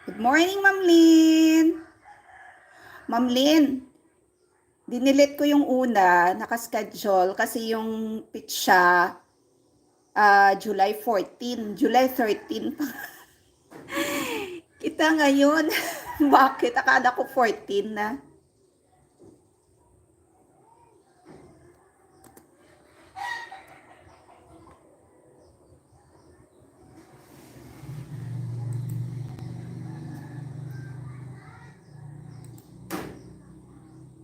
Good morning, Ma'am Lynn. Ma'am Lynn, dinilit ko yung una, nakaschedule kasi yung pitcha July 14, July 13 pa. Kita ngayon. Bakit? Akala ko 14 na.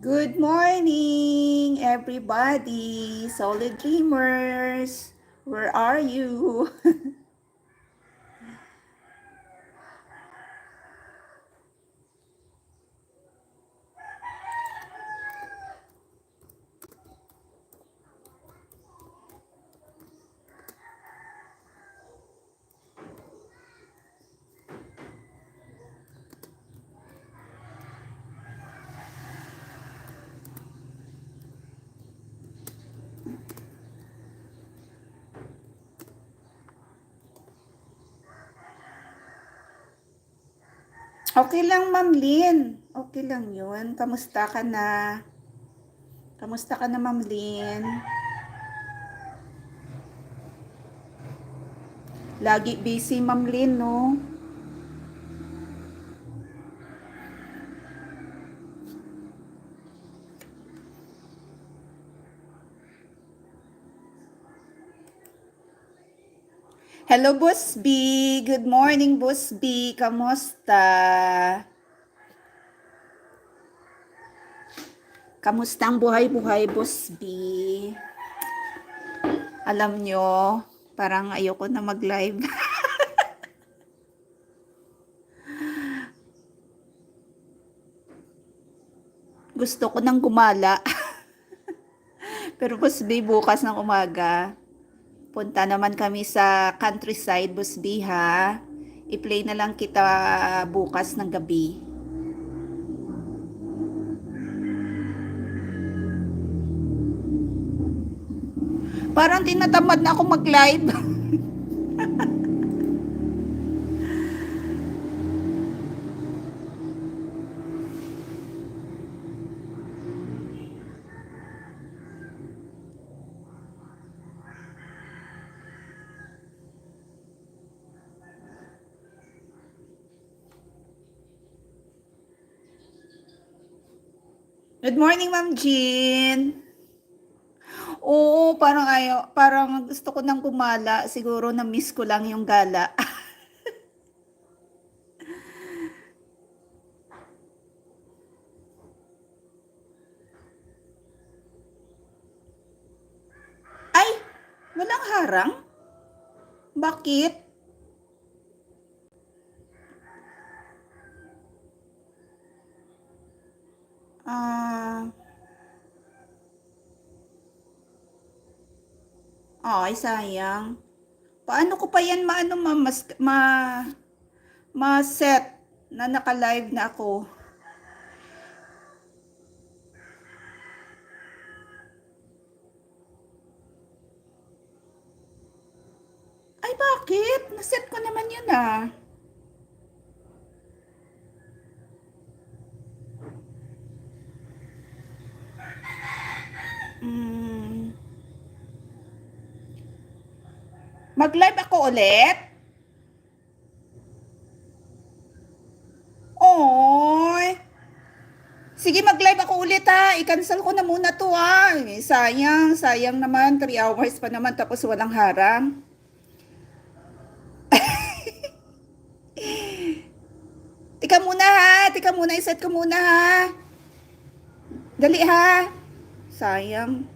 Good morning, everybody. Solid Dreamers. Where are you? Okay lang, Ma'am Lynn. Okay lang yun. Kamusta ka na? Kamusta ka na, Ma'am Lynn? Lagi busy, Ma'am Lynn, no? Hello, Boss B. Good morning, Boss B. Kamusta? Kamusta ang buhay-buhay, Boss B? Alam nyo, parang ayoko na mag-live. Gusto ko nang gumala. Pero Boss B, bukas ng umaga, punta naman kami sa countryside, Boss B, ha? I-play na lang kita bukas ng gabi. Parang tinatamad na ako mag-live. Good morning, Ma'am Jean. Oo, parang gusto ko nang gumala. Siguro na-miss ko lang yung gala. Ay, walang harang? Bakit? Ah, ay sayang. Paano ko pa yan maano ma-set na naka-live na ako? Ay, bakit? Na-set ko naman yun ah. Mm, mag-live ako ulit? Oy! Sige, mag-live ako ulit ha. I-cancel ko na muna to ha. Sayang naman. 3 hours pa naman tapos walang harang. Tika muna, iset ko muna ha. Dali ha. Sayang.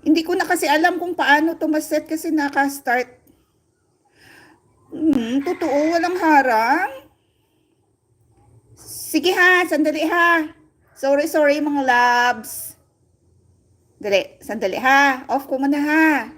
Hindi ko na kasi alam kung paano to maset kasi naka-start. Totoo, walang harang. Sige ha, sandali ha. Sorry mga loves. Dali, sandali ha. Off ko muna ha.